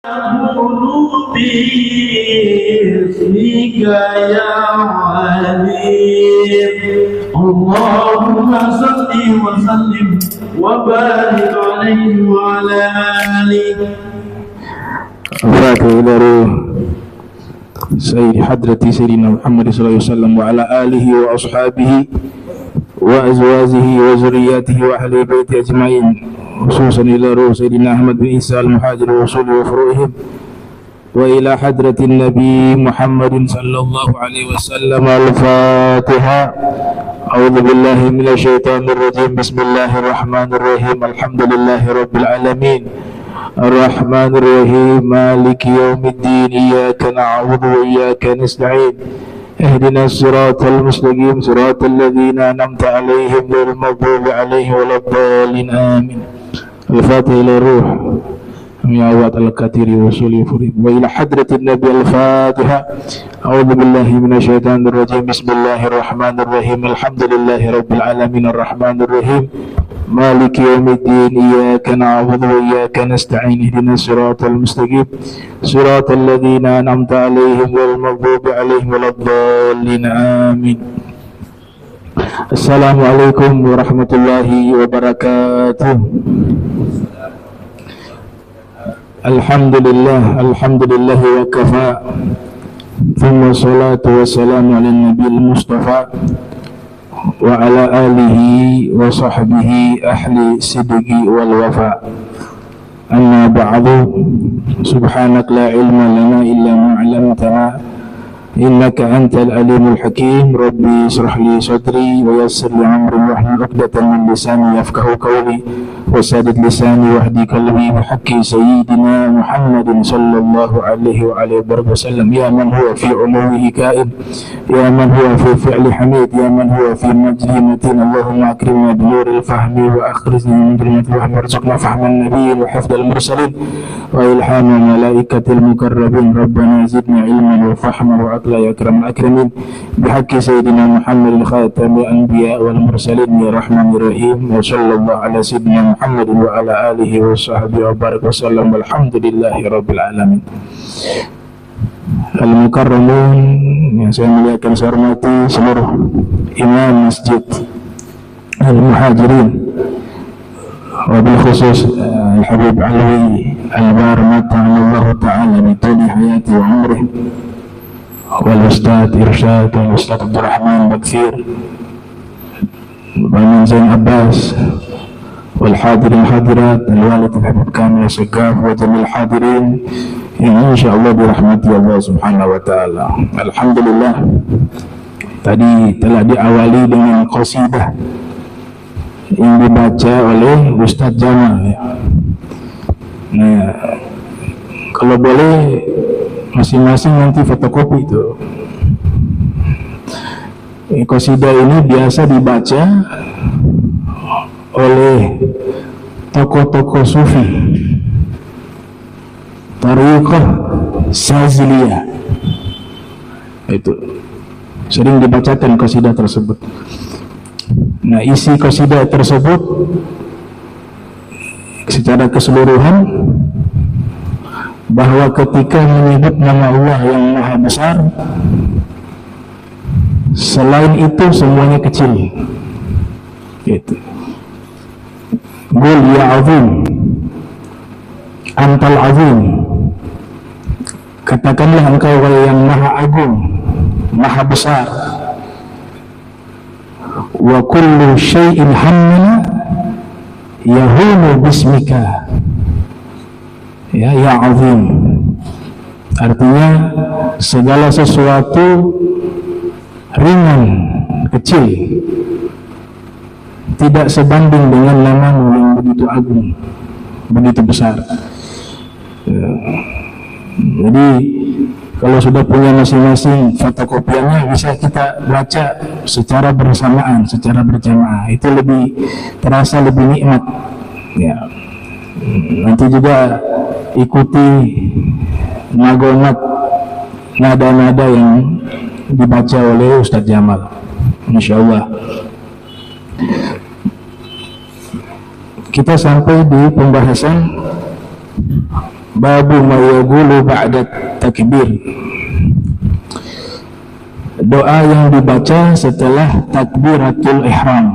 يقول باسمك يا عليم اللهم صل وسلم وبارك عليه وعلى آله. الفاتحة إلى روح سيد حضرة سيدنا محمد صلى الله عليه وسلم وعلى آله وأصحابه وأزواجه وذرياته وأهل بيته أجمعين، خصوصا إلى روح سيدنا أحمد بن عيسى المهاجر وأصوله وفروعهم، وإلى حضرة النبي محمد صلى الله عليه وسلم. الفاتحة. أعوذ بالله من الشيطان الرجيم. بسم الله الرحمن الرحيم. الحمد لله رب العالمين الرحمن الرحيم مالك يوم الدين. إياك نعبد وإياك نستعين. اهدنا الصراط المستقيم صراط الذين أنعمت عليهم غير المغضوب عليهم ولا الضالين آمين. الفاتحة إلى الروح ميعوات الكثير وصولي فريد وإلى حضرة النبي. الفاتحة. أعوذ بالله من الشيطان الرجيم. بسم الله الرحمن الرحيم. الحمد لله رب العالمين الرحمن الرحيم مالك يوم الدين. إياك نعبد وإياك نستعين. اهدنا الصراط المستقيم صراط الذين أنعمت عليهم غير المغضوب عليهم ولا الضالين آمين. السلام عليكم ورحمة الله وبركاته. Alhamdulillah wa kafa. Thumma salatu wassalamu ala nabiyil mustafa wa ala alihi wa sahbihi ahli sidqi wal wafa. Amma ba'du. Subhanak la ilma lana illa ma 'allamtana innaka antal alimul hakim. Rabbi israh li sadri wa yassir li amri wahlul 'uqdatam min lisani yafqahu qawli وسدد لساني واهدي قلبي بحق سيدنا محمد صلى الله عليه وآله وسلم. يا من هو في علوه كائن، يا من هو في فعل حميد، يا من هو في مجد متين. اللهم أكرمنا بنور الفهم وأخرجنا من ظلمة الوهم وارزقنا فهم النبيين وحفظ المرسلين وإلهام الملائكة المقربين. ربنا زدنا علما وفهما وعقلا يا أكرم الأكرمين بحق سيدنا محمد خاتم الأنبياء والمرسلين يا رحمن الرحيم. وصلى الله على سيدنا Muhammad wa ala alihi wa sahbihi wa barak wa sallam. Walhamdulillahi rabbil alamin. Al-mukarramun yang saya muliakan, saya hormati seluruh imam masjid al-muhajirin, wabil khusus Al-Habib Alwi Al-Bar mata'allahu ta'ala bituli hayati wa umrih, wal Ustadz Irsyad wal Ustadz Abdul Rahman Bakfir, Bapak Zain Abbas, wal hadirin hadirat, al-walid al-habib kamil segaf wa jamil hadirin yang insyaallah dirahmati Allah subhanahu wa ta'ala. Alhamdulillah, tadi telah diawali dengan qasidah yang dibaca oleh Ustaz Jamal. Nah, kalau boleh masing-masing nanti fotokopi itu. Qasidah ini biasa dibaca oleh tokoh-tokoh sufi Tariqah Saziliyah, itu sering dibacakan qasidah tersebut. Nah, isi qasidah tersebut secara keseluruhan bahwa ketika menyebut nama Allah yang Maha Besar, selain itu semuanya kecil. Gitu. Qul ya azim antal azim, katakanlah engkau yang maha agung, maha besar. Wa kullu syai'in hammana yahulu bismika ya azim. Artinya segala sesuatu ringan, kecil, tidak sebanding dengan namamu yang begitu agung, begitu besar. Jadi kalau sudah punya masing-masing fotokopiannya, bisa kita baca secara bersamaan, secara berjamaah. Itu lebih terasa, lebih nikmat. Ya. Nanti juga ikuti nagomat, nada-nada yang dibaca oleh Ustadz Jamal, insyaallah. Kita sampai di pembahasan Babu ma yaqulu ba'da takbir. Doa yang dibaca setelah takbiratul ihram.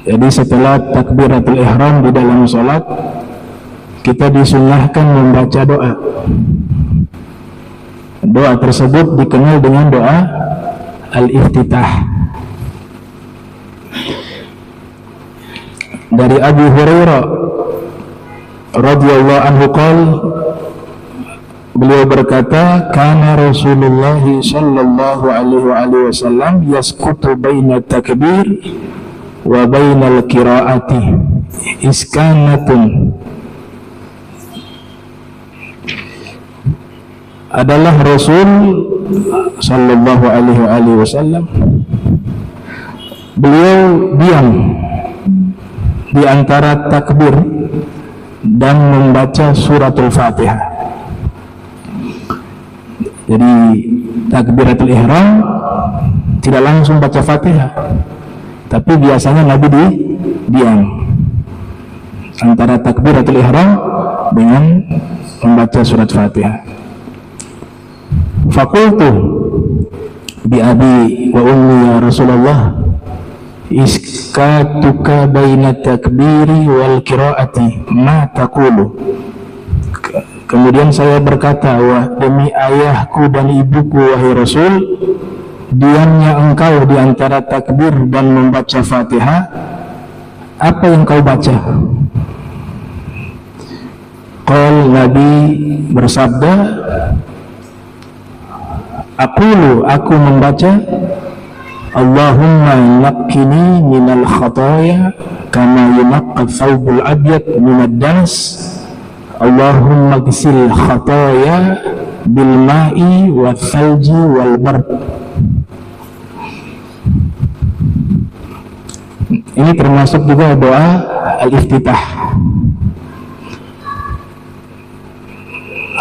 Jadi setelah takbiratul ihram di dalam sholat, kita disunnahkan membaca doa. Doa tersebut dikenal dengan doa al-iftitah. Dari Abu Hurairah radhiyallahu anhu qala, beliau berkata, kana Rasulullah sallallahu alaihi wasallam yasqutu baina takbir wa bainal qiraati iskanatun. Adalah Rasul sallallahu alaihi wasallam, beliau diam di antara takbir dan membaca suratul Fatihah. Jadi takbiratul ihram tidak langsung baca Fatihah, tapi biasanya Nabi diam antara takbiratul ihram dengan membaca surat Fatihah. Faqultu bi abi wa ummi ya Rasulullah, iskatuka baina takbiri wal qiraati ma taqulu. Kemudian saya berkata, wah demi ayahku dan ibuku wahai Rasul, diamnya engkau di antara takbir dan membaca Fatihah, apa yang kau baca? Qal, Nabi bersabda, aku membaca, Allahumma naqqini minal khataya kama yunaqqa thawbul abyad minad danas, Allahumma ghsil khataya bil ma'i wal thalji wal bard. Ini termasuk juga doa al-iftitah.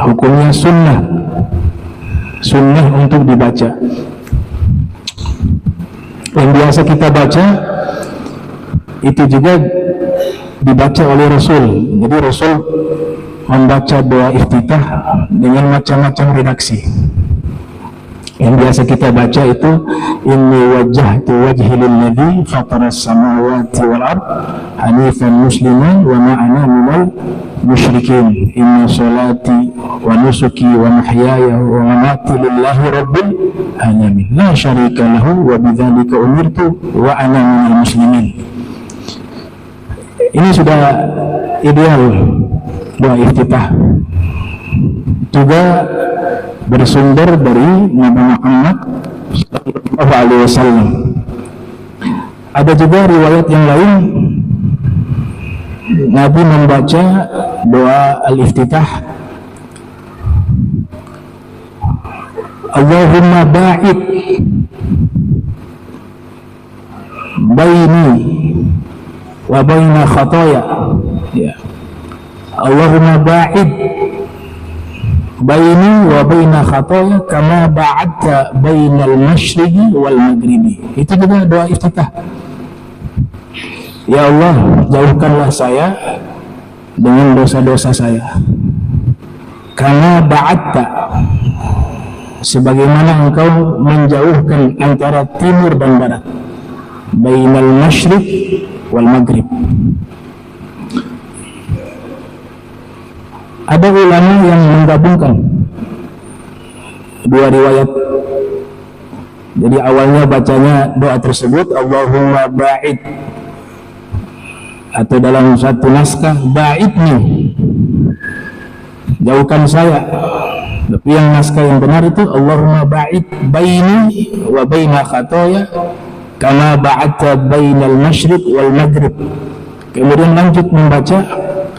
Hukumnya sunnah untuk dibaca. Yang biasa kita baca itu juga dibaca oleh Rasul. Jadi Rasul membaca doa iftitah dengan macam-macam redaksi. Yang biasa kita baca itu, inni wajjahtu wajhi lilladzi fataras samawati wal ard hanifan musliman wa ma ana minal musyrikin, inna sholati wa nusuki wa mahyaya wa mamati lillahi rabbil alamin la syarika lahu wa bidzalika umirtu wa ana minal muslimin. Ini sudah ideal doa iftitah, juga bersumber dari Nabi Muhammad sallallahu alaihi wasallam. Ada juga riwayat yang lain Nabi membaca doa al-iftitah, Allahumma ba'id baini wa baina khataya, ya. Allahumma ba'id baini wa baina khataya kama ba'adta bainal masyriqi wal maghribi. Itu juga doa iftitah. Ya Allah, jauhkanlah saya dengan dosa-dosa saya, karena ba'adta, sebagaimana engkau menjauhkan antara timur dan barat, bainal masyriq wal maghrib. Ada ulama yang menggabungkan dua riwayat. Jadi awalnya bacanya doa tersebut Allahumma ba'id, atau dalam satu naskah ba'idni, jauhkan saya. Tapi yang naskah yang benar itu Allahumma ba'id baini wa baina khataya kama ba'adta bainal masyriq wal maghrib. Kemudian lanjut membaca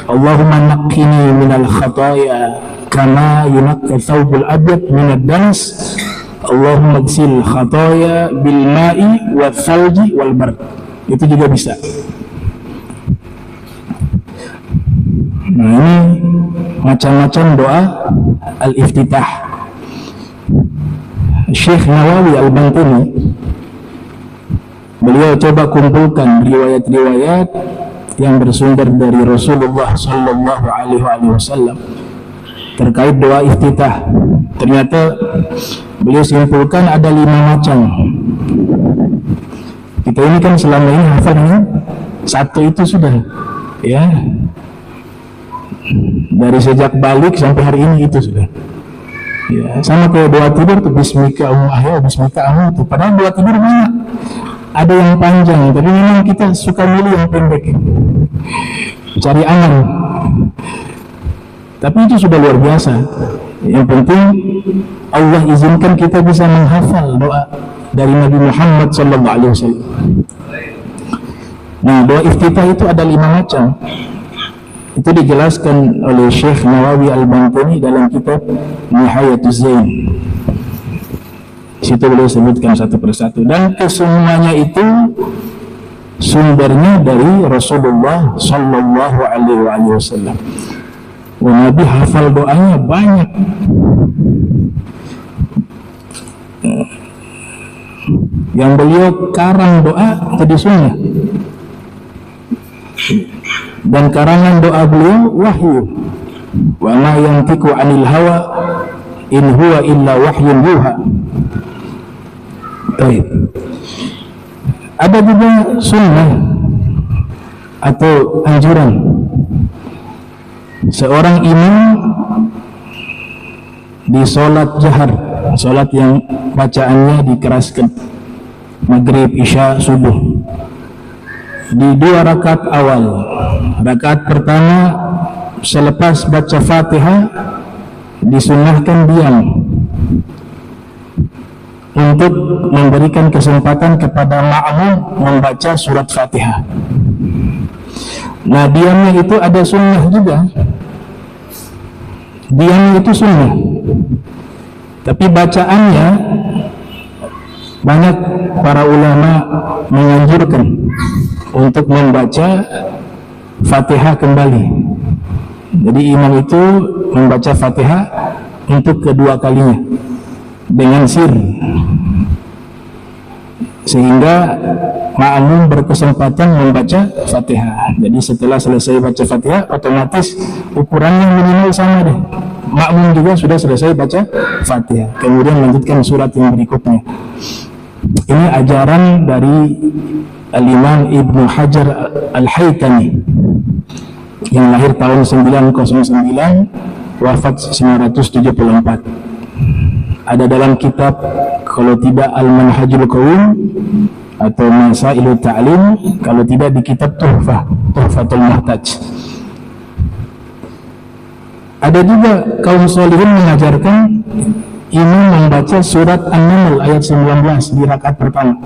Allahumma naqqini minal khataya kama yunaqqa thawbul abyad minad danas, Allahumma ghsil khataya bil ma'i wal thalji wal bard. Itu juga bisa. Nah, ini macam-macam doa al-iftitah. Syekh Nawawi Al-Bantini, beliau coba kumpulkan riwayat-riwayat yang bersumber dari Rasulullah Sallallahu Alaihi Wasallam terkait doa iftitah. Ternyata beliau simpulkan ada 5 macam. Kita ini kan selama ini hafalnya satu itu sudah, ya, dari sejak balik sampai hari ini itu sudah. Ya, sama kayak doa tidur tuh, bismika ahya, bismika amutu. Padahal doa tidur banyak, ada yang panjang, tapi memang kita suka milih yang pendek, cari aman. Tapi itu sudah luar biasa. Yang penting Allah izinkan kita bisa menghafal doa dari Nabi Muhammad SAW. Nah, doa iftitah itu ada 5 macam. Itu dijelaskan oleh Syekh Nawawi Al-Bantani dalam kitab Nihayatuz Zain. Situ beliau sebutkan satu persatu, dan kesemuanya itu sumbernya dari Rasulullah Sallallahu Alaihi Wasallam. Nabi hafal doanya banyak. Yang beliau karang doa tadi sunnah, dan karangan doa beliau wahyu. Wa ma yantiqu 'anil hawa in huwa illa wahyun yuha. Baik. Ada juga sunnah atau anjuran seorang imam di sholat jahar, sholat yang bacaannya dikeraskan, maghrib, isya, subuh, di 2 rakaat awal. Rakaat pertama selepas baca Fatihah disunnahkan diam untuk memberikan kesempatan kepada ma'mum membaca surat Fatihah. Nah, diamnya itu ada sunnah juga. Diamnya itu sunnah, tapi bacaannya banyak para ulama menganjurkan untuk membaca Fatihah kembali. Jadi imam itu membaca Fatihah untuk kedua kalinya dengan sir, sehingga ma'mum berkesempatan membaca Fatihah. Jadi setelah selesai baca Fatihah, otomatis ukurannya minimal sama deh. Ma'mum juga sudah selesai baca Fatihah, kemudian lanjutkan surat yang berikutnya. Ini ajaran dari Al-Imam Ibnu Hajar Al-Haytami yang lahir tahun 909, wafat 974. Ada dalam kitab, kalau tidak Al-Manhajul Qawim atau Masailut Ta'lim, kalau tidak di kitab Tuhfatul Muhtaj. Ada juga kaum sholihin mengajarkan imam membaca surat An-Naml ayat 19 di rakaat pertama.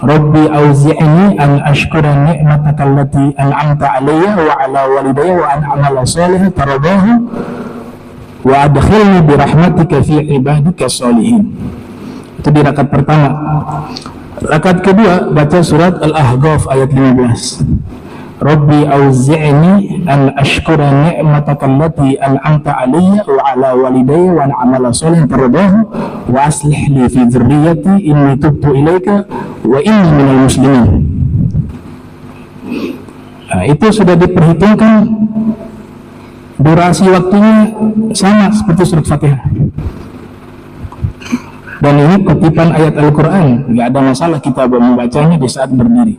Rabbi auzi'ni an ashkura ni'mataka allati an'amta 'alayya wa 'ala walidayya wa an a'mala shalihan tardahu wa adkhilni bi rahmatika fi ibadika sholihin. Itu di rakaat pertama. Rakaat kedua baca surat Al-Ahqaf ayat 15. Rabbi auzi'ni an ashkura ni'mataka allati an'amta 'alayya wa 'ala walidayya wa an a'mala shalihan tardahu wa aslih li fi dzurriyyati inni tubtu ilaika wa inni minal muslimin. Nah, itu sudah diperhitungkan durasi waktunya sama seperti surat Fatihah. Dan ini kutipan ayat Al-Quran, nggak ada masalah kita membacanya di saat berdiri.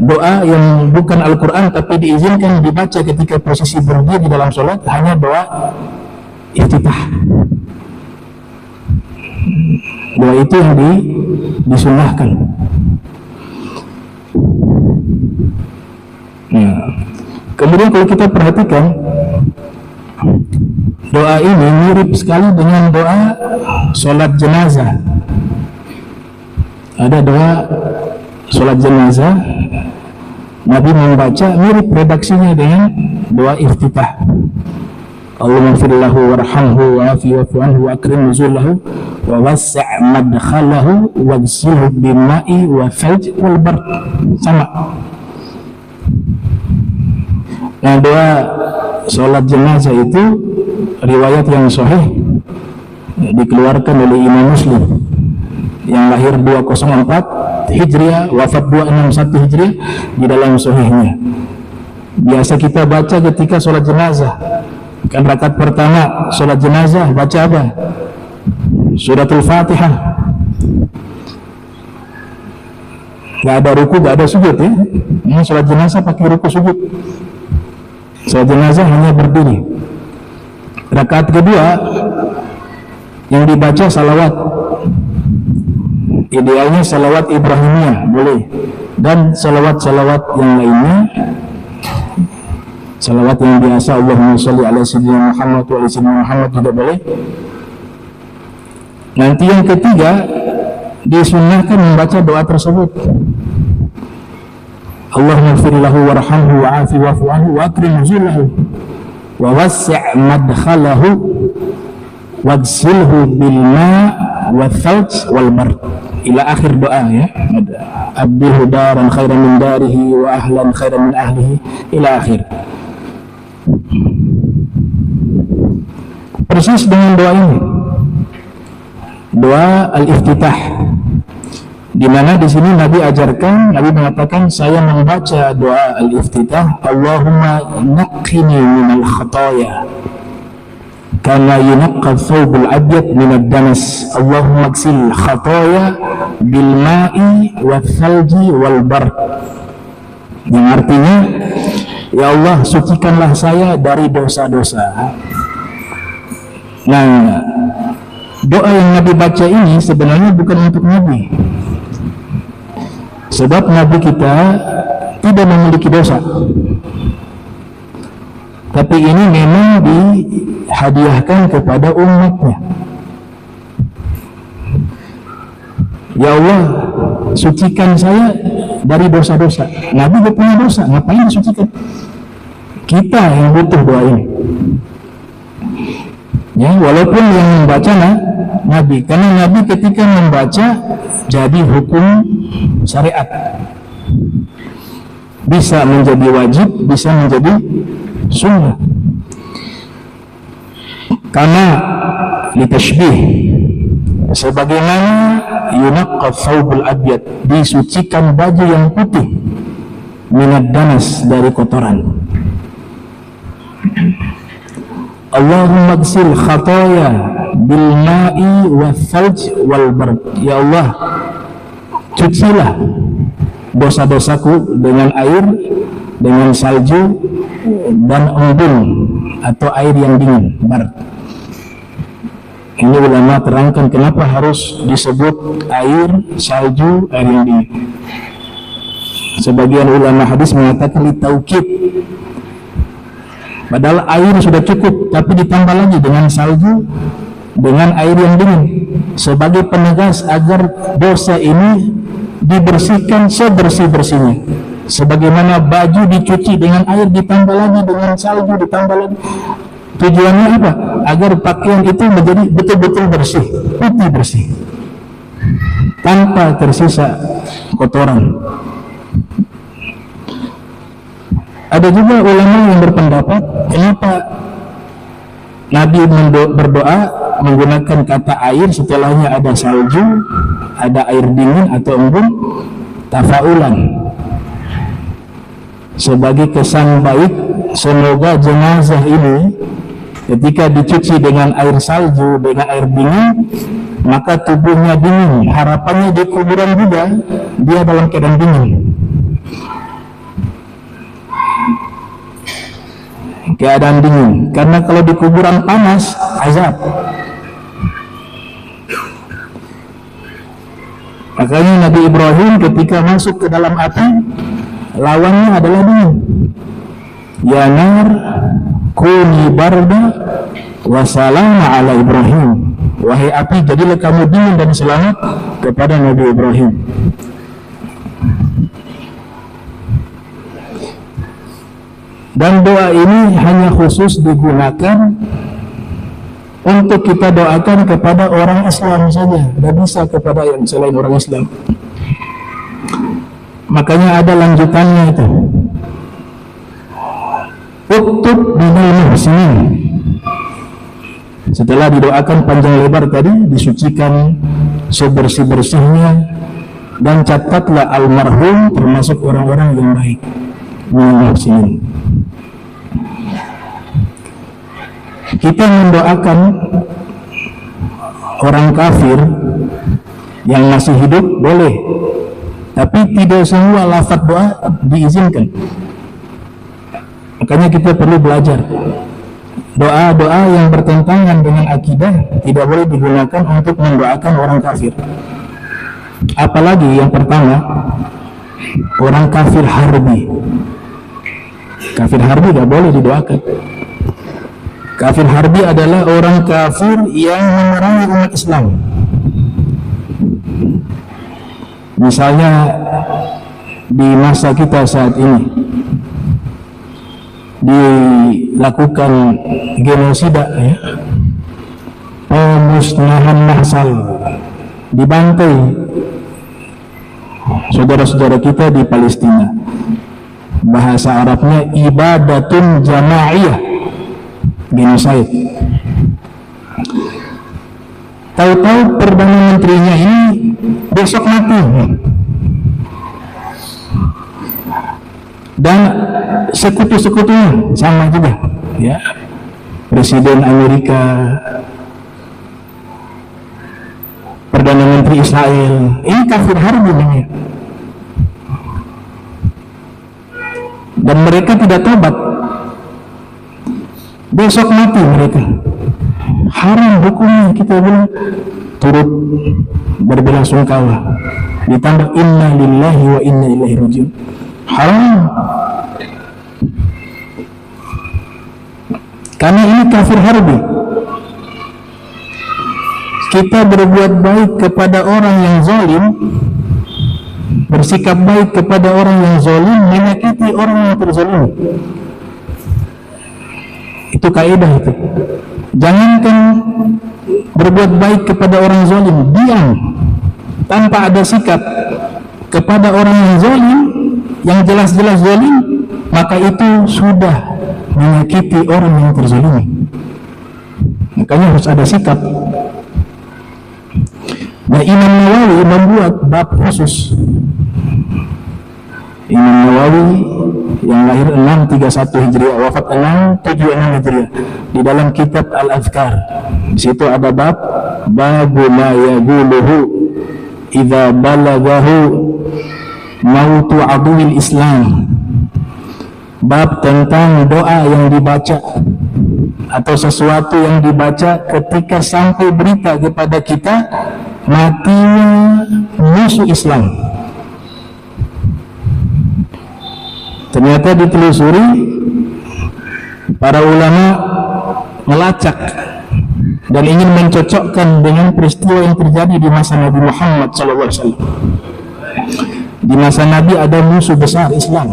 Doa yang bukan Al-Quran tapi diizinkan dibaca ketika posisi berdiri di dalam sholat hanya doa iftitah. Doa itu yang disunnahkan. Nah, kemudian kalau kita perhatikan, doa ini mirip sekali dengan doa sholat jenazah. Ada doa sholat jenazah, Nabi membaca mirip redaksinya dengan doa iftitah. Allahumma fir lahu warhamhu wa afi wa'fu anhu wa akrim nuzulahu wa wasi' madkhalahu waghsilhu bima'i wa thalj wal barq. Sama. Nah, doa sholat jenazah itu riwayat yang sahih dikeluarkan oleh Imam Muslim yang lahir 204 Hijriah, wafat 261 Hijriah, di dalam sahihnya. Biasa kita baca ketika sholat jenazah. Kan rakaat pertama sholat jenazah baca apa? Suratul Fatihah. Gak ada ruku, gak ada sujud ya. Ini sholat jenazah pakai ruku sujud. Sholat jenazah hanya berdiri. Rakaat kedua yang dibaca salawat. Idealnya salawat Ibrahimiyah boleh, dan salawat-salawat yang lainnya, salawat yang biasa, Allahumma sholli ala sayyidina Muhammad wa ala sayyidina Muhammad juga boleh. Nanti yang ketiga disunnahkan membaca doa tersebut. Allahumma ighfir lahu warhamhu wa'afi wa'fu anhu wa akrim nuzulahu wa wassi' madkhalahu waghsilhu bil ma' wal thalj wal bard ila akhir doa ya. Abdilhu daran khairan min darihi wa ahlan khairan min ahlihi ila akhir. Persis dengan doa ini, doa al-iftitah, di mana di sini Nabi ajarkan, Nabi mengatakan, saya membaca doa al-iftitah, Allahumma naqqini minal khataya kama yunaqqa thawbul abyad minad danas, Allahumma ghsil khataya bil ma'i wal thalji wal bard. Yang artinya, ya Allah, sucikanlah saya dari dosa-dosa. Nah, doa yang Nabi baca ini sebenarnya bukan untuk Nabi, sebab Nabi kita tidak memiliki dosa, tapi ini memang dihadiahkan kepada umatnya. Ya Allah, sucikan saya dari dosa-dosa. Nabi tidak punya dosa, ngapain disucikan? Kita yang butuh doa ini. Ya, walaupun yang membaca Nabi, karena Nabi ketika membaca jadi hukum syariat, bisa menjadi wajib, bisa menjadi sunnah. Karena litashbih, sebagaimana yunaqqa thawbul abyad, disucikan baju yang putih, minad danas, dari kotoran. Allahumma ghsil khataya bil ma'i wal thalj wal bard. Ya Allah, cucilah dosa-dosaku dengan air, dengan salju dan embun atau air yang dingin, bard. Ini ulama terangkan kenapa harus disebut air, salju, air yang dingin. Sebagian ulama hadis mengatakan litaukid, padahal air sudah cukup, tapi ditambah lagi dengan salju, dengan air yang dingin, sebagai penegas agar dosa ini dibersihkan sebersih-bersihnya. Sebagaimana baju dicuci dengan air, ditambah lagi dengan salju, ditambah lagi. Tujuannya apa? Agar pakaian itu menjadi betul-betul bersih, putih bersih, tanpa tersisa kotoran. Ada juga ulama yang berpendapat, kenapa Nabi berdoa menggunakan kata air, setelahnya ada salju, ada air dingin atau embun, tafaulan, sebagai kesan baik. Semoga jenazah ini ketika dicuci dengan air salju, dengan air dingin, maka tubuhnya dingin. Harapannya di kuburan juga dia dalam keadaan dingin, keadaan dingin, karena kalau di kuburan panas, azab. Makanya Nabi Ibrahim ketika masuk ke dalam api, lawannya adalah dingin. Ya nar kuni barda wa salama ala Ibrahim. Wahai api, jadilah kamu dingin dan selamat kepada Nabi Ibrahim. Dan doa ini hanya khusus digunakan untuk kita doakan kepada orang Islam saja, tidak bisa kepada yang selain orang Islam. Makanya ada lanjutannya itu, uktub minal muhsinin. Setelah didoakan panjang lebar tadi, disucikan sebersih-bersihnya, dan catatlah almarhum termasuk orang-orang yang baik minal muhsinin. Kita mendoakan orang kafir yang masih hidup boleh, tapi tidak semua lafaz doa diizinkan. Makanya kita perlu belajar. Doa-doa yang bertentangan dengan akidah tidak boleh digunakan untuk mendoakan orang kafir. Apalagi yang pertama, orang kafir harbi. Kafir harbi tidak boleh didoakan. Kafir harbi adalah orang kafir yang memerangi umat Islam. Misalnya di masa kita saat ini dilakukan genosida, ya, pemusnahan massal, dibantai saudara-saudara kita di Palestina. Bahasa Arabnya ibadatun jamaiyah, genocide. Tahu-tahu Perdana Menterinya ini besok mati, dan sekutu-sekutunya sama juga, ya, Presiden Amerika, Perdana Menteri Israel, ini kafir harbi namanya. Dan mereka tidak tobat, besok mati mereka. Haram hukumnya, kita bilang turut berbelasungkawa, ditambah inna lillahi wa inna ilaihi rajiun. Haram, karena ini kafir harbi. Kita berbuat baik kepada orang yang zalim, bersikap baik kepada orang yang zalim, menyakiti orang yang terzalimi. Itu kaidah itu. Jangankan berbuat baik kepada orang zalim, diam tanpa ada sikap kepada orang yang zalim, yang jelas-jelas zalim, maka itu sudah menyakiti orang yang terzalimi. Makanya harus ada sikap. Nah, Imam Nawawi membuat bab khusus. Imam Nawawi yang lahir 631 Hijriah, wafat 676 Hijriah, di dalam kitab Al-Adhkar, di situ ada bab babu la yaquluhu idza balagahu mautu aduwil Islam. Bab tentang doa yang dibaca atau sesuatu yang dibaca ketika sampai berita kepada kita matinya musuh Islam. Ternyata ditelusuri, para ulama melacak dan ingin mencocokkan dengan peristiwa yang terjadi di masa Nabi Muhammad SAW. Di masa Nabi ada musuh besar Islam,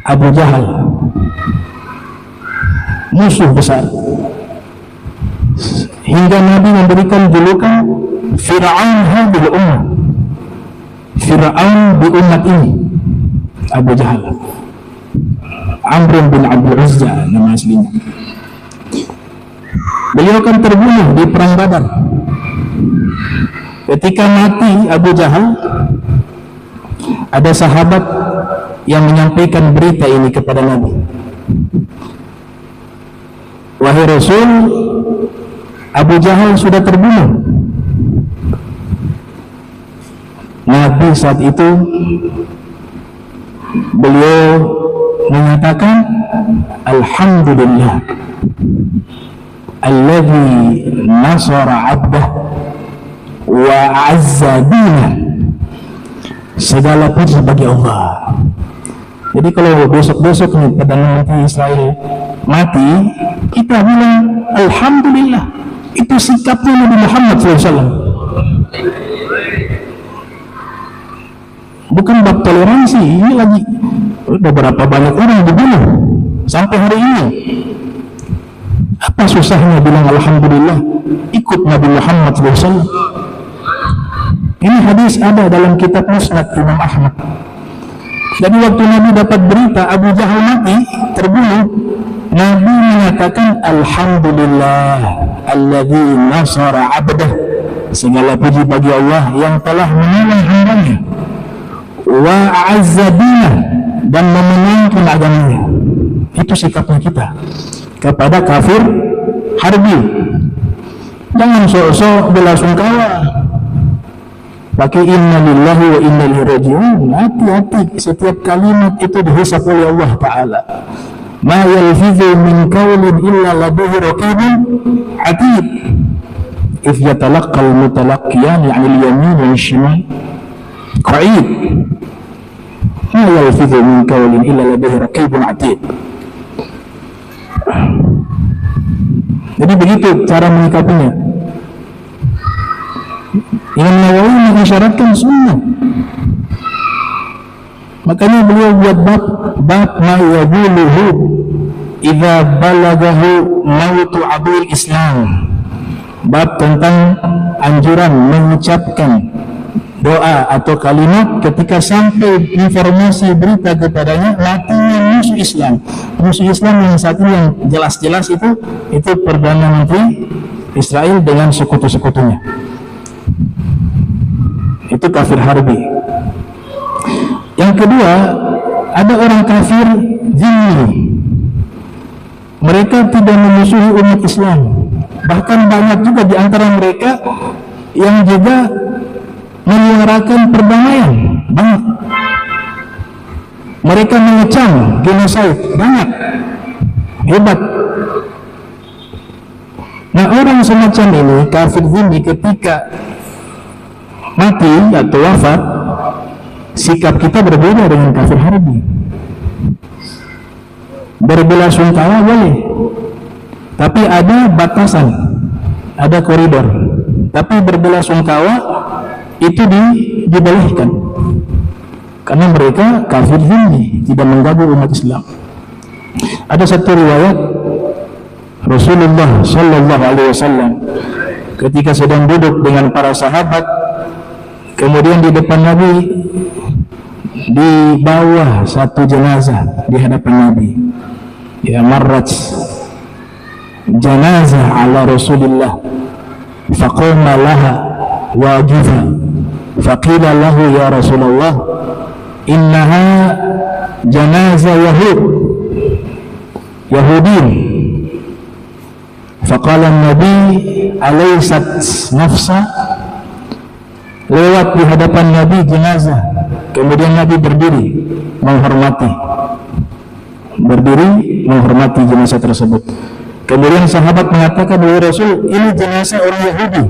Abu Jahal, musuh besar, hingga Nabi memberikan julukan Fir'aun hadil ummah, Fir'aun di umat ini, Abu Jahal. Amr bin Abdul Uzza nama aslinya. Beliau kan terbunuh di perang Badar. Ketika mati Abu Jahal, ada sahabat yang menyampaikan berita ini kepada Nabi. Wahai Rasul, Abu Jahal sudah terbunuh. Nabi saat itu beliau menyatakan alhamdulillah alladzi nasara 'abdah wa a'azza dinah. Segala puji bagi Allah. Jadi kalau besok-besok nih Perdana Menteri Israel mati, kita bilang alhamdulillah. Itu sikapnya Nabi Muhammad SAW. Bukan bab toleransi. Ini lagi beberapa banyak orang dibunuh sampai hari ini. Apa susahnya bilang alhamdulillah, ikut Nabi Muhammad SAW. Ini hadis ada dalam kitab Musnad Imam Ahmad. Jadi waktu Nabi dapat berita Abu Jahal mati, terbunuh, Nabi menyatakan alhamdulillah alladzi nasara 'abdah segala puji bagi Allah yang telah menolong hambanya, wa a'azza dinah, dan memenangkan agamanya. Itu sikapnya kita kepada kafir harbi. Jangan sok-sok belasungkawa pakai inna lillahi wa inna ilaihi raji'un. Hati-hati, setiap kalimat itu dihisab oleh Allah Ta'ala. Ma yalfidhu min qawlin illa ladaihi raqibun atid. If yatalaqqal mutalaqqiyan ya'ni al-yamin wa al-shimal qa'id. Ma yalfidhu min qawlin illa ladaihi raqibun atid. Jadi begitu cara menyikapinya. Imam Nawawi mengisyaratkan sunnah. Makanya beliau buat bab ma yaquluhu idza balagahu mautu abul Islam. Bab tentang anjuran mengucapkan doa atau kalimat ketika sampai informasi berita kepadanya matinya musuh Islam. Musuh Islam yang saat ini yang jelas-jelas itu Perdana Menteri Israel dengan sekutu-sekutunya. Itu kafir harbi. Yang kedua, ada orang kafir zimmi. Mereka tidak memusuhi umat Islam. Bahkan banyak juga di antara mereka yang juga menyuarakan perdamaian. Banyak. Mereka mengecam genocide. Banyak. Hebat. Nah, orang semacam ini, kafir zimmi, ketika mati atau wafat, sikap kita berbeda dengan kafir harbi. Berbelasungkawa boleh, tapi ada batasan, ada koridor. Tapi berbelasungkawa itu dibolehkan karena mereka kafir zimmi, tidak mengganggu umat Islam. Ada satu riwayat Rasulullah Sallallahu Alaihi Wasallam ketika sedang duduk dengan para sahabat, kemudian di depan Nabi di bawah satu jenazah di hadapan Nabi. Ya marrat jenazah ala Rasulillah faqama laha wajifa faqila lahu ya Rasulullah innaha jenazah Yahudin. Faqala Nabi alaysat nafsa. Lewat di hadapan Nabi jenazah, kemudian Nabi berdiri menghormati jenazah tersebut. Kemudian sahabat mengatakan, wahai Rasul, ini jenazah orang Yahudi.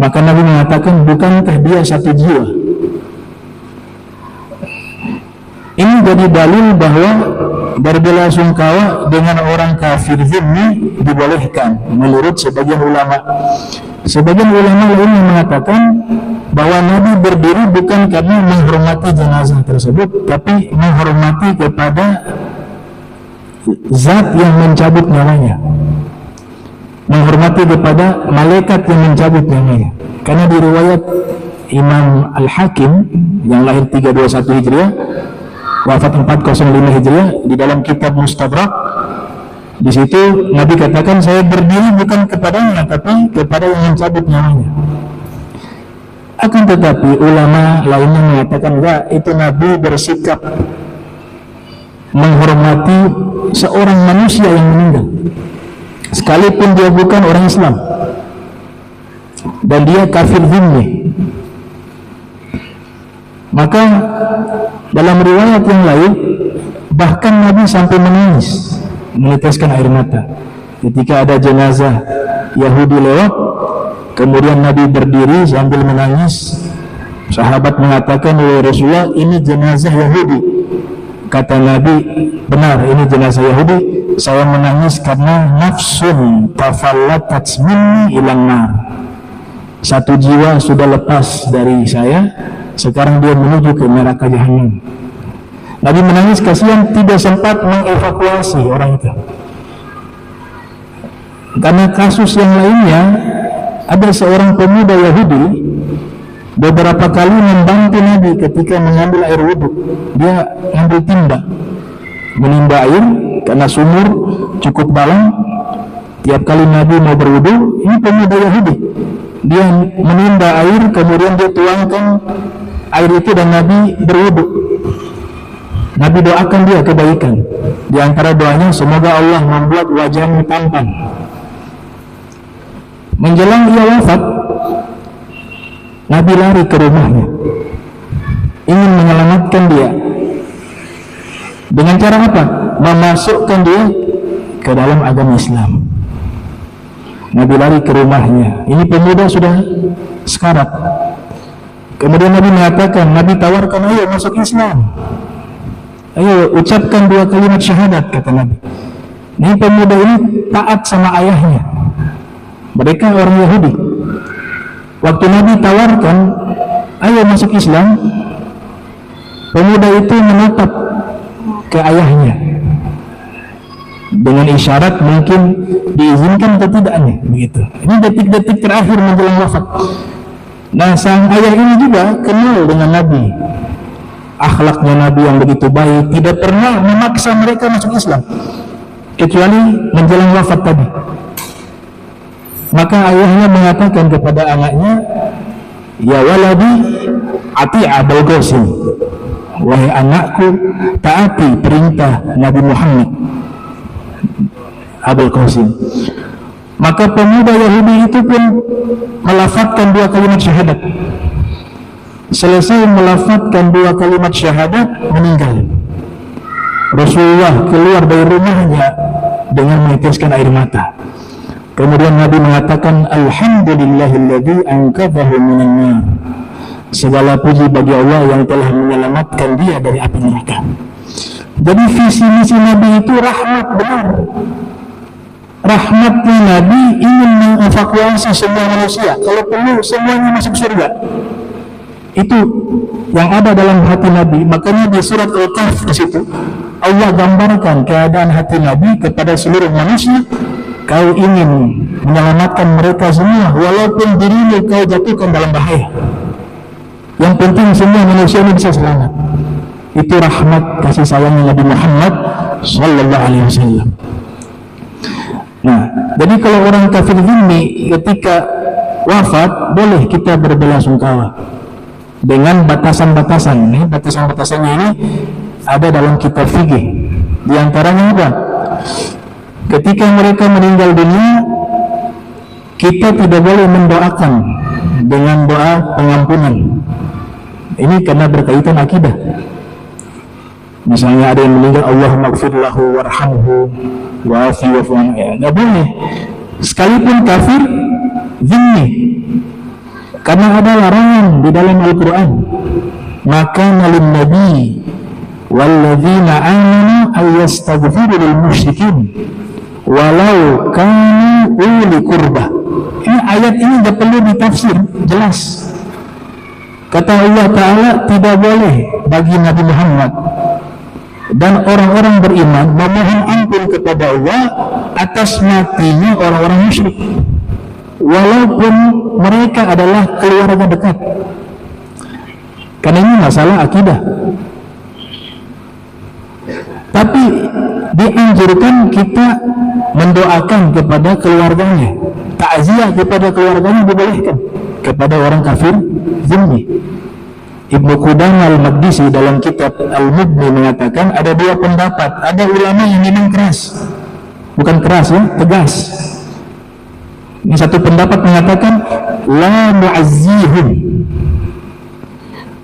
Maka Nabi mengatakan, bukankah dia satu jiwa? Ini jadi dalil bahwa berbelasungkawa dengan orang kafir zimmi dibolehkan menurut sebagian ulama. Sebagian ulama lain yang mengatakan bahwa Nabi berdiri bukan karena menghormati jenazah tersebut, tapi menghormati kepada zat yang mencabut nyawanya, menghormati kepada malaikat yang mencabut nyawanya. Karena di riwayat Imam Al-Hakim yang lahir 321 Hijriah wafat 405 Hijriah, di dalam kitab Mustadrak, di situ Nabi katakan, saya berdiri bukan kepadanya tapi kepada yang mencabut nyawanya. Akan tetapi ulama lainnya mengatakan enggak, itu Nabi bersikap menghormati seorang manusia yang meninggal, sekalipun dia bukan orang Islam dan dia kafir zimmi. Maka dalam riwayat yang lain bahkan Nabi sampai menangis, meneteskan air mata ketika ada jenazah Yahudi lewat. Kemudian Nabi berdiri sambil menangis. Sahabat mengatakan, wahai Rasulullah, ini jenazah Yahudi. Kata Nabi, benar, ini jenazah Yahudi. Saya menangis karena nafsun tafallatat minni ilan nar. Satu jiwa sudah lepas dari saya, sekarang dia menuju ke neraka Jahannam. Nabi menangis, kasihan tidak sempat mengevakuasi orang itu. Karena kasus yang lainnya, ada seorang pemuda Yahudi beberapa kali membantu Nabi ketika mengambil air wudhu. Dia ambil timba, menimba air karena sumur cukup dalam. Tiap kali Nabi mau berwudhu, ini pemuda Yahudi dia menimba air, kemudian dia tuangkan air itu dan Nabi berwudu. Nabi doakan dia kebaikan. Di antara doanya, semoga Allah membuat wajahmu tampan. Menjelang ia wafat, Nabi lari ke rumahnya, ingin menyelamatkan dia. Dengan cara apa? Memasukkan dia ke dalam agama Islam. Nabi lari ke rumahnya. Ini pemuda sudah sekarat. Kemudian Nabi mengatakan, Nabi tawarkan, ayo masuk Islam, ayo ucapkan 2 kalimat syahadat, kata Nabi. Ini pemuda ini taat sama ayahnya. Mereka orang Yahudi. Waktu Nabi tawarkan, ayo masuk Islam, pemuda itu menatap ke ayahnya dengan isyarat mungkin diizinkan atau tidaknya, begitu. Ini detik-detik terakhir menjelang wafat. Nah, sang ayah ini juga kenal dengan Nabi. Akhlaknya Nabi yang begitu baik, tidak pernah memaksa mereka masuk Islam, kecuali menjelang wafat tadi. Maka ayahnya mengatakan kepada anaknya, ya waladi ati Abul Qasim, wahai anakku, taati perintah Nabi Muhammad Abul Qasim. Maka pemuda Yahudi itu pun melafazkan 2 kalimat syahadat. Selesai melafazkan 2 kalimat syahadat, meninggal. Rasulullah keluar dari rumahnya dengan meneteskan air mata. Kemudian Nabi mengatakan, alhamdulillahilladzi anqadhahu minan nar. Segala puji bagi Allah yang telah menyelamatkan dia dari api neraka. Jadi visi misi Nabi itu rahmat benar. Rahmatnya Nabi ingin mengevakuasi semua manusia. Kalau perlu semuanya masuk surga. Itu yang ada dalam hati Nabi. Makanya di surat Al-Kahf di situ Allah gambarkan keadaan hati Nabi kepada seluruh manusia. Kau ingin menyelamatkan mereka semua, walaupun dirimu kau jatuhkan dalam bahaya. Yang penting semua manusia ini bisa selamat. Itu rahmat kasih sayang Nabi Muhammad sallallahu alaihi wasallam. Nah, jadi kalau orang kafir ini ketika wafat boleh kita berbelasungkawa dengan batasan-batasan. Nih, batasan-batasannya ini ada dalam kitab fikih. Di antaranya apa? Ketika mereka meninggal dunia, kita tidak boleh mendoakan dengan doa pengampunan. Ini karena berkaitan akidah. Misalnya ada yang meninggal, Allahumma gfir lahu warhamhu wa'afi wa'fu'an, ya nggak boleh. Sekalipun kafir zimmi, karena ada larangan di dalam Al-Quran. Maka nalin nabi walladzina amanu ayyastaghfiru lil musyrikin walau kanu uli kurba. Ini ayat ini tidak perlu ditafsir, jelas. Kata Allah Ta'ala, tidak boleh bagi Nabi Muhammad dan orang-orang beriman memohon ampun kepada Allah atas matinya orang-orang musyrik, walaupun mereka adalah keluarga dekat. Karena ini masalah akidah. Tapi dianjurkan kita mendoakan kepada keluarganya, takziah kepada keluarganya dibolehkan kepada orang kafir zimmi. Ibnu Qudamah al-Maqdisi dalam kitab Al-Mughni mengatakan ada 2 pendapat. Ada ulama yang memang keras, bukan keras ya, tegas. Ini satu pendapat mengatakan la mu'azzihum,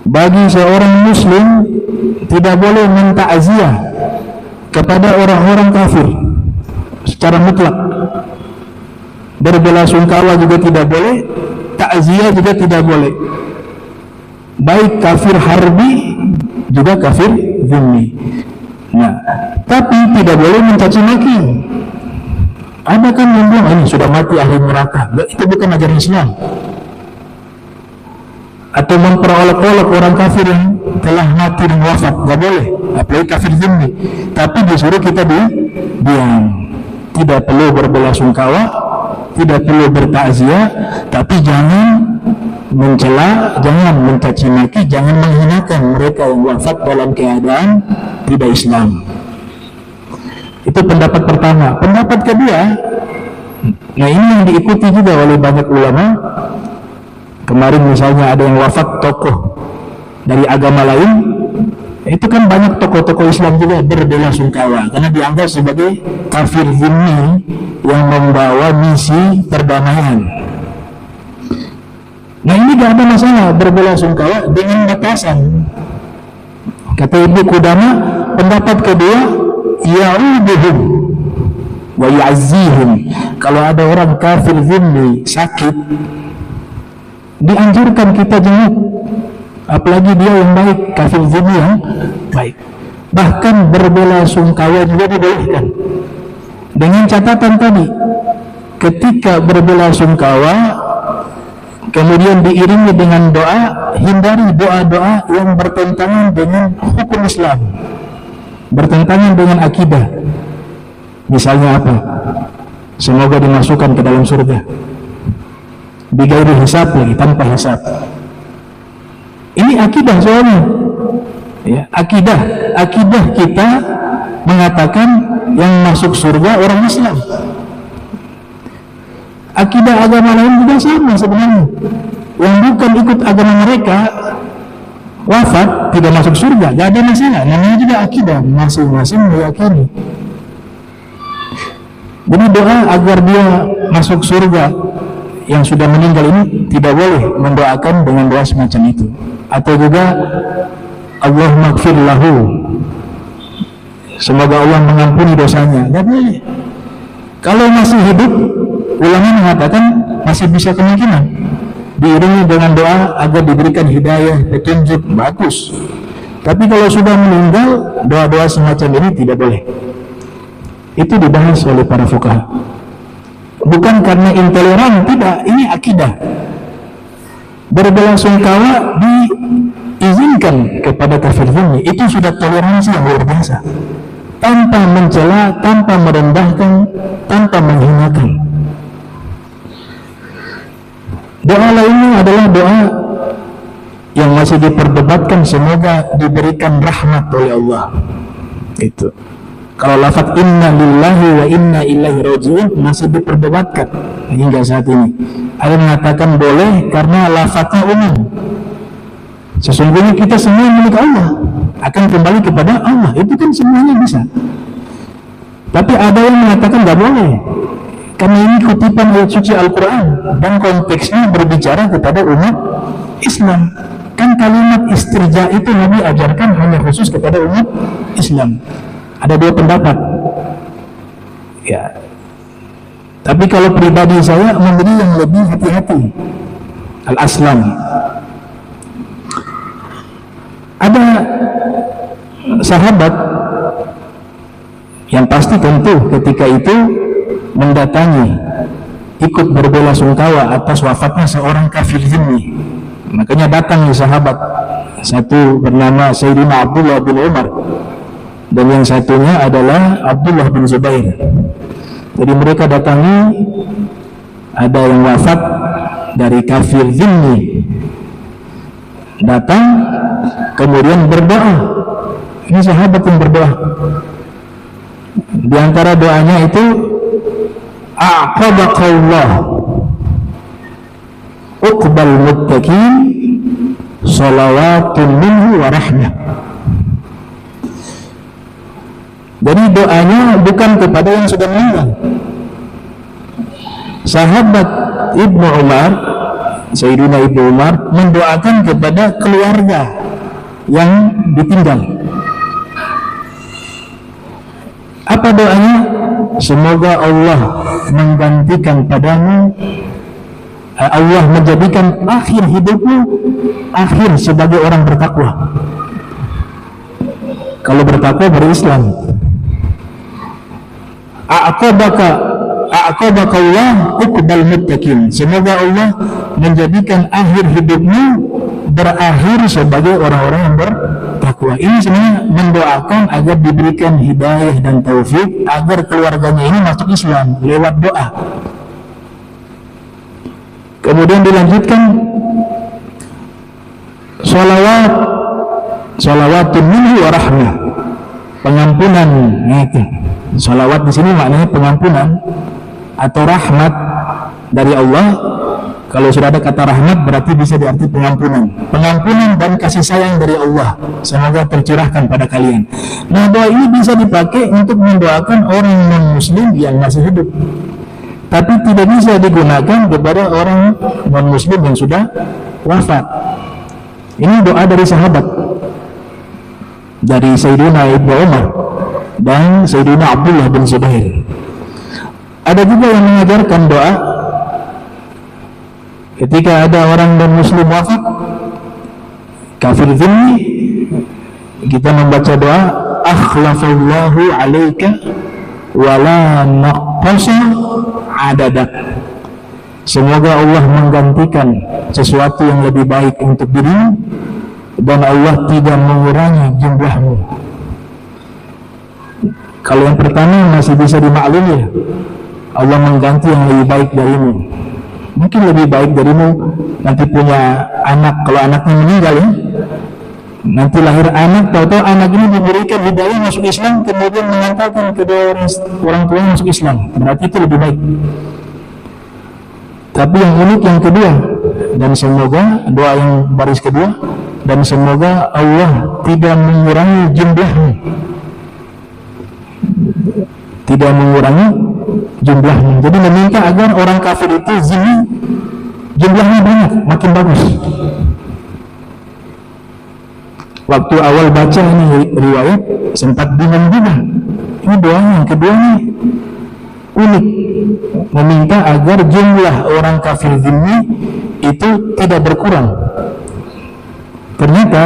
bagi seorang muslim tidak boleh mentakziah kepada orang-orang kafir secara mutlak. Berbelasungkawa juga tidak boleh, takziah juga tidak boleh, baik kafir harbi juga kafir zimmi. Nah, tapi tidak boleh mencaci maki. Ada kan yang bilang ini sudah mati ahli neraka. Itu bukan ajaran Islam. Atau memperolok-olok orang kafir yang telah mati dan wafat, nggak boleh, apalagi kafir zimmi. Tapi disuruh kita diam, tidak perlu berbelasungkawa, tidak perlu bertakziah, tapi jangan mencela, jangan mencaci maki, jangan menghinakan mereka yang wafat dalam keadaan tidak Islam. Itu pendapat pertama. Pendapat kedua, nah ini yang diikuti juga oleh banyak ulama, Kemarin misalnya ada yang wafat tokoh dari agama lain, itu kan banyak tokoh-tokoh Islam juga berbelasungkawa karena dianggap sebagai kafir zimmi yang membawa misi perdamaian. Nah ini gak ada masalah berbelasungkawa dengan batasan. Kata Ibnu Qudama, pendapat kedua, ya'uduhum wa ya'zihim. Kalau ada orang kafir zimmi sakit, dianjurkan kita jenguk, apalagi dia yang baik, kafir zimmi yang baik. Bahkan berbelasungkawa juga dibolehkan, dengan catatan tadi, ketika berbelasungkawa kemudian diiringi dengan doa, hindari doa-doa yang bertentangan dengan hukum Islam, bertentangan dengan akidah. Misalnya apa? Semoga dimasukkan ke dalam surga bighairi hisab, lagi tanpa hisab. Ini akidah soalnya, ya, akidah kita mengatakan yang masuk surga orang Islam. Akidah agama lain juga sama sebenarnya. Yang bukan ikut agama mereka wafat tidak masuk surga, gak ada masalah. Namanya juga akidah, masing-masing meyakini. Jadi doa agar dia masuk surga yang sudah meninggal ini tidak boleh mendoakan dengan doa semacam itu. Atau juga Allahumma gfir lahu, semoga Allah mengampuni dosanya, gak boleh. Kalau masih hidup, ulama mengatakan masih bisa kemungkinan diiringi dengan doa agar diberikan hidayah, petunjuk, bagus. Tapi kalau sudah meninggal, doa-doa semacam ini tidak boleh. Itu dibahas oleh para fuqaha. Bukan karena intoleran, tidak, ini akidah. Berbelasungkawa diizinkan kepada kafir zimmi, itu sudah toleransi yang luar biasa, tanpa mencela, tanpa merendahkan, tanpa menghinakan. Doa lainnya adalah doa yang masih diperdebatkan, semoga diberikan rahmat oleh Allah. Itu kalau lafaz inna lillahi wa inna ilaihi raji'un masih diperdebatkan hingga saat ini. Ada yang mengatakan boleh karena lafaznya umum. Sesungguhnya kita semua milik Allah, akan kembali kepada Allah. Itu kan semuanya bisa. Tapi ada yang mengatakan tidak boleh, karena ini kutipan ayat suci Al-Quran dan konteksnya berbicara kepada umat Islam. Kan kalimat istirja itu Nabi ajarkan hanya khusus kepada umat Islam. Ada dua pendapat, ya. Tapi kalau pribadi saya memberi yang lebih hati-hati, al-aslam. Ada sahabat yang pasti tentu ketika itu mendatangi, ikut berbelasungkawa atas wafatnya seorang kafir zimmi. Makanya datang sahabat, satu bernama Sayyidina Abdullah bin Umar dan yang satunya adalah Abdullah bin Zubair. Jadi mereka datangi, ada yang wafat dari kafir zimmi, datang kemudian berdoa. Ini sahabat yang berdoa. Di antara doanya itu aqabaqallah uqbal muttaqin salawatun minhu wa rahmah. Jadi doanya bukan kepada yang sudah meninggal. Sahabat Ibnu Umar, Sayyidina Ibnu Umar mendoakan kepada keluarga yang ditinggal. Apa doanya? Semoga Allah menggantikan padamu, Allah menjadikan akhir hidupmu akhir sebagai orang bertakwa. Kalau bertakwa berislam. Aqabaka Allah uqbal muttaqin. Semoga Allah menjadikan akhir hidupmu berakhir sebagai orang-orang yang bertakwa. Ini sebenarnya mendoakan agar diberikan hidayah dan taufik agar keluarganya ini masuk Islam lewat doa. Kemudian dilanjutkan salawatun minhu wa rahmah, pengampunan. Itu salawat di sini maknanya pengampunan atau rahmat dari Allah Kalau sudah ada kata rahmat berarti bisa diarti pengampunan. Pengampunan dan kasih sayang dari Allah semoga tercurahkan pada kalian. Nah, doa ini bisa dipakai untuk mendoakan orang non-muslim yang masih hidup, tapi tidak bisa digunakan kepada orang non-muslim yang sudah wafat. Ini doa dari sahabat, dari Sayyidina Ibnu Umar dan Sayyidina Abdullah bin Zubair. Ada juga yang mengajarkan doa ketika ada orang non-muslim wafat, kafir dzimmi, kita membaca doa akhlafallahu alaika wala naqasa adadak. Semoga Allah menggantikan sesuatu yang lebih baik untuk dirimu dan Allah tidak mengurangi jumlahmu. Kalau yang pertama masih bisa dimaklumi, Allah mengganti yang lebih baik darimu. Mungkin lebih baik darimu nanti punya anak, kalau anaknya meninggal ya, nanti lahir anak, tahu-tahu anak ini diberikan hidayah masuk Islam, kemudian mengantarkan kedua orang tua masuk Islam, berarti itu lebih baik. Tapi yang unik yang kedua, dan semoga doa yang baris kedua, dan semoga Allah tidak mengurangi jumlahmu, tidak mengurangi jumlahnya. Jadi meminta agar orang kafir itu zimmi jumlahnya banyak, makin bagus. Waktu awal baca ini riwayat sempat bingung juga. Ini doa yang kedua nih unik, meminta agar jumlah orang kafir zimmi itu tidak berkurang. Ternyata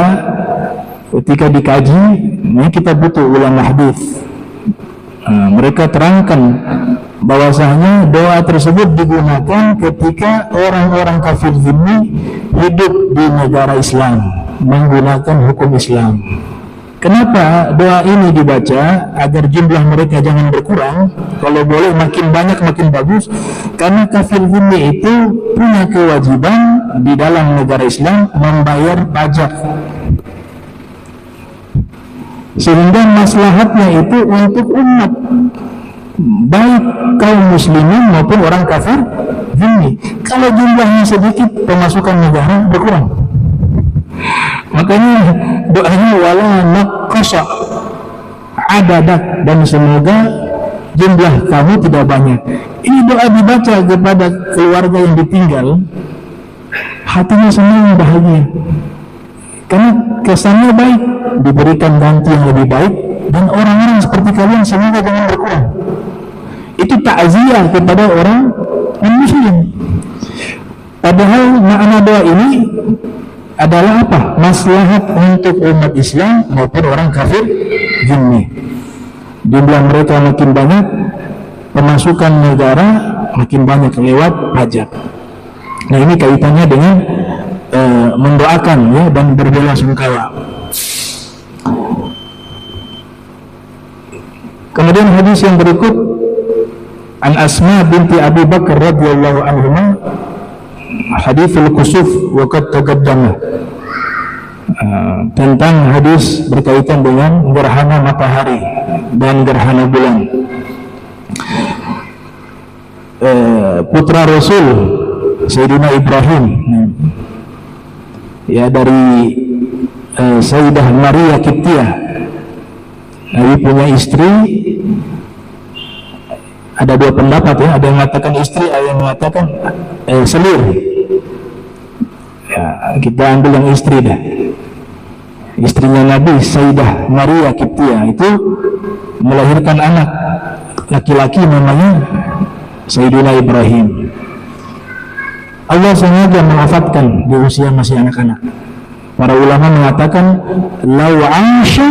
ketika dikaji, ini kita butuh ulama hadis. Mereka terangkan bahwasanya doa tersebut digunakan ketika orang-orang kafir zimmi hidup di negara Islam menggunakan hukum Islam. Kenapa doa ini dibaca? Agar jumlah mereka jangan berkurang, kalau boleh makin banyak makin bagus, karena kafir zimmi itu punya kewajiban di dalam negara Islam membayar pajak, sehingga maslahatnya itu untuk umat, baik kaum muslimin maupun orang kafir zimmi. Kalau jumlahnya sedikit, pemasukan negara berkurang. Makanya doanya wala naqasa adadak, dan semoga jumlah kamu tidak banyak. Ini doa dibaca kepada keluarga yang ditinggal, hatinya senang, bahagia, karena kesannya baik, diberikan ganti yang lebih baik, dan orang-orang seperti kalian semoga jangan berkurang. Itu takziah kepada orang non-muslim. Padahal makna doa ini adalah apa? Maslahat untuk umat Islam maupun orang kafir zimmi. Jumlah mereka makin banyak, pemasukan negara makin banyak lewat pajak. Nah, ini kaitannya dengan mendoakan ya, dan berbelasungkawa. Kemudian hadis yang berikut, an Asma binti Abi Bakar radhiyallahu anhuma, hadithul kusuf wa qad taqaddama, tentang hadis berkaitan dengan gerhana matahari dan gerhana bulan. Putra Rasul Sayyidina Ibrahim ya, dari Sayyidah Maria Kiptiah, Nabi punya istri. Ada dua pendapat ya, ada yang mengatakan istri, ada yang mengatakan selir. Ya, kita ambil yang istri dah. Istrinya Nabi Sayyidah Maria Kiptiah itu melahirkan anak laki-laki namanya Sayyidina Ibrahim. Allah sengaja mewafatkan di usia masih anak-anak. Para ulama mengatakan lau ansha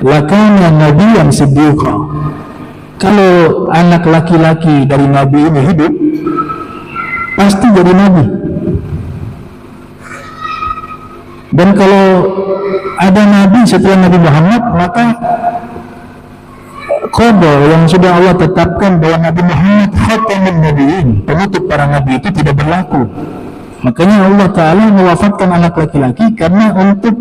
lakana nabiyyan siddiqa. Kalau anak laki-laki dari Nabi ini hidup, pasti jadi Nabi. Dan kalau ada Nabi setelah Nabi Muhammad, maka qada yang sudah Allah tetapkan bahwa Nabi Muhammad khatamun nabiyyin, penutup para Nabi, itu tidak berlaku. Makanya Allah Ta'ala mewafatkan anak laki-laki karena untuk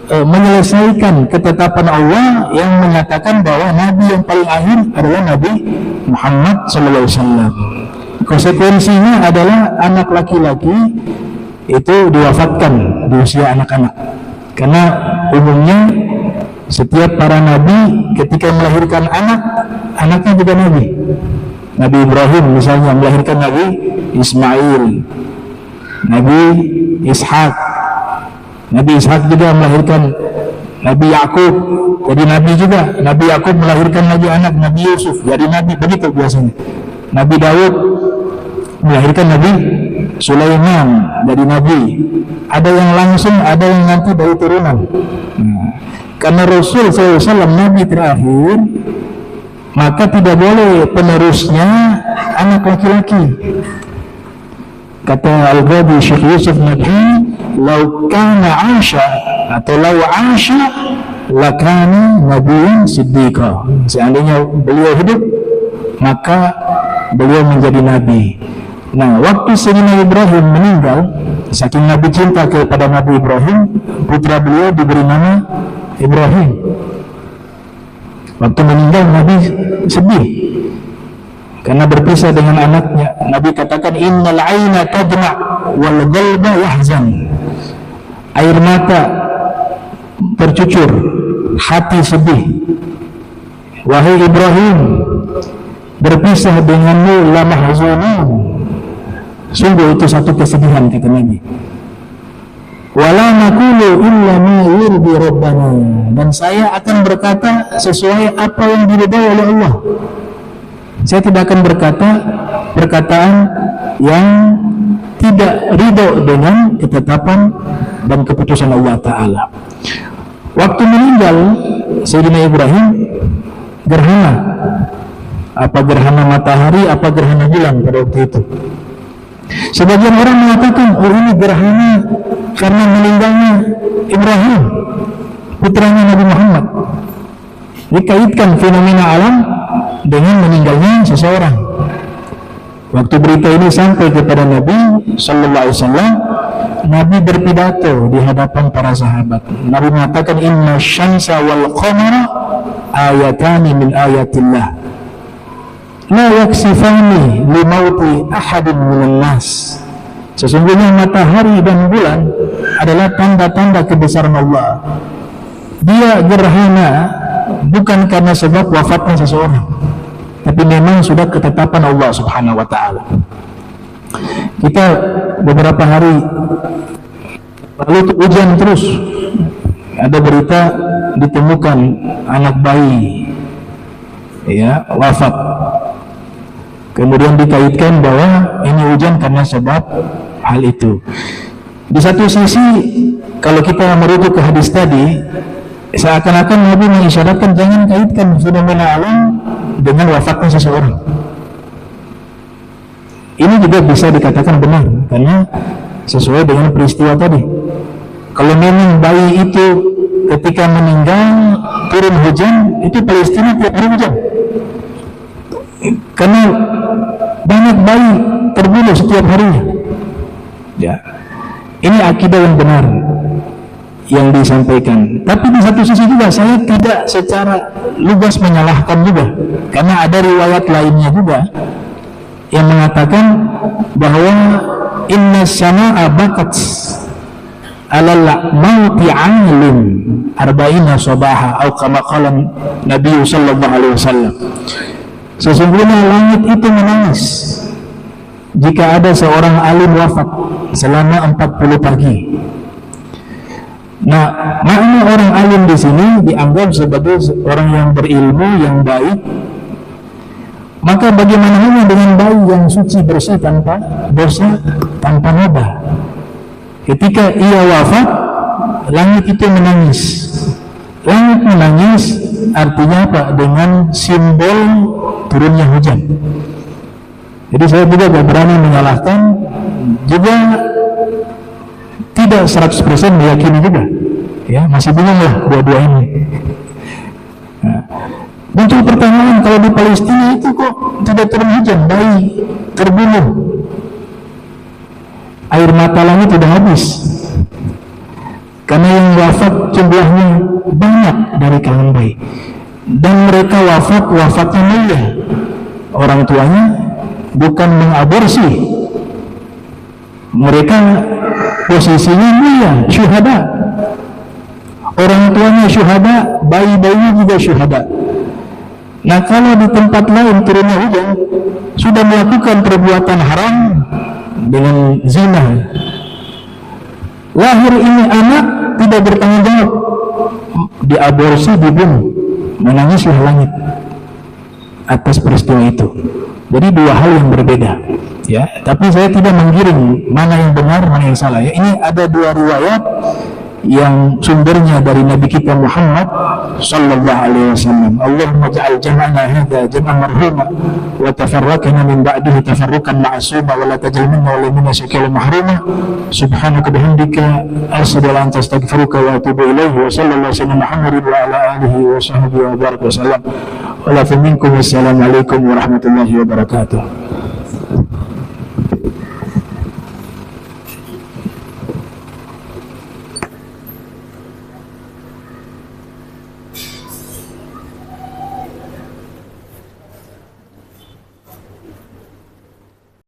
menyelesaikan ketetapan Allah yang menyatakan bahwa Nabi yang paling akhir adalah Nabi Muhammad SAW. konsekuensinya adalah anak laki-laki itu diwafatkan di usia anak-anak. Karena umumnya setiap para nabi ketika melahirkan anak, anaknya juga nabi. Nabi Ibrahim misalnya melahirkan Nabi Ismail, Nabi Ishak. Nabi Ishak juga melahirkan Nabi Yakub, jadi nabi juga. Nabi Yakub melahirkan lagi anak Nabi Yusuf, jadi nabi. Begitu biasanya. Nabi Daud melahirkan Nabi Sulaiman, jadi nabi. Ada yang langsung, ada yang nanti dari turunan. Karena Rasul SAW nabi terakhir, maka tidak boleh penerusnya anak laki-laki. Kata Al-Ghazali Syekh Yusuf Nabhi, "Lau kana Aisha atau lau Aisha lakana nabiyyan siddiqa." Seandainya beliau hidup, maka beliau menjadi nabi. Nah, waktu Sayyidina Ibrahim meninggal, saking Nabi cinta kepada Nabi Ibrahim, putra beliau diberi nama Ibrahim. Waktu meninggal Nabi sedih karena berpisah dengan anaknya. Nabi katakan, "Innal aina tadma' wal qalba yahzan." Air mata tercucur, hati sedih. Wahai Ibrahim, berpisah denganmu la mahzunun. Sungguh itu satu kesedihan, kata Nabi. Wala naqulu illa ma yurdi rabbana, dan saya akan berkata sesuai apa yang diridhai oleh Allah. Saya tidak akan berkata perkataan yang tidak ridho dengan ketetapan dan keputusan Allah Ta'ala. Waktu meninggal Sayyidina Ibrahim, gerhana, apa gerhana matahari, apa gerhana bulan pada waktu itu. Sebagian orang mengatakan, oh ini gerhana karena meninggalnya Ibrahim, putranya Nabi Muhammad. Dikaitkan fenomena alam dengan meninggalnya seseorang. Waktu berita ini sampai kepada Nabi Sallallahu Alaihi Wasallam, Nabi berpidato di hadapan para sahabat. Nabi mengatakan, "Inna syamsa wal qamara ayatani min ayatillah, la yaksifani li mauti ahadin minan nas." Sesungguhnya matahari dan bulan adalah tanda-tanda kebesaran Allah. Dia gerhana bukan karena sebab wafatnya seseorang, tapi memang sudah ketetapan Allah Subhanahu wa Ta'ala. Kita beberapa hari lalu hujan terus, ada berita ditemukan anak bayi ya wafat, kemudian dikaitkan bahwa ini hujan karena sebab hal itu. Di satu sisi kalau kita merujuk ke hadis tadi, seakan-akan Nabi mengisyaratkan jangan kaitkan fenomena alam dengan wafatnya seseorang. Ini juga bisa dikatakan benar karena sesuai dengan peristiwa tadi. Kalau memang bayi itu ketika meninggal turun hujan, itu Palestina tiap hari hujan. Karena banyak bayi terbunuh setiap harinya. Ya, ini akidah yang benar yang disampaikan. Tapi di satu sisi juga saya tidak secara lugas menyalahkan juga, karena ada riwayat lainnya juga yang mengatakan bahwa inna sama'a bakat alal mauti alim arba'ina sabaha atau kama qala Nabi sallallahu alaihi wasallam. Sesungguhnya langit itu menangis jika ada seorang alim wafat selama 40 pagi. Nah, makna orang alim di sini dianggap sebagai orang yang berilmu, yang baik. Maka bagaimana halnya dengan bayi yang suci bersih tanpa dosa, tanpa noda? Ketika ia wafat, langit itu menangis. Langit menangis artinya apa? Dengan simbol turunnya hujan. Jadi saya juga tidak berani menyalahkan, juga tidak 100% meyakini juga. Ya, masih bingung lah dua-dua ini. Nah, muncul pertanyaan, kalau di Palestina itu kok tidak turun hujan, bayi terbunuh, air mata langit tidak habis, karena yang wafat jumlahnya banyak dari kalangan bayi, dan mereka wafatnya mulia, orang tuanya bukan mengaborsi. Mereka posisinya mulia, syuhada. Orang tuanya syuhada, bayi-bayinya juga syuhada. Nah, kalau di tempat lain turunnya hujan, sudah melakukan perbuatan haram dengan zina, lahir ini anak tidak bertanggung jawab, diaborsi, dibunuh, menangislah langit atas peristiwa itu. Jadi dua hal yang berbeda, ya. Tapi saya tidak menggiring mana yang benar, mana yang salah. Ya, ini ada dua riwayat yang sumbernya dari Nabi kita Muhammad sallallahu alaihi wasallam. Allahumma ja'al jam'ana hadza jam'an marhuma wa tafarraqna min ba'dihi tafarruqan ma'suma wa la taj'al minna wa la minna shakila mahruma. Subhanaka bihamdika asyhadu an la ilaha illa anta astaghfiruka wa atubu ilaihi wa sallallahu alaihi Muhammadin wa ala alihi wa sahbihi wa baraka wa sallam. Wa la minkum wassalamu alaikum warahmatullahi wabarakatuh.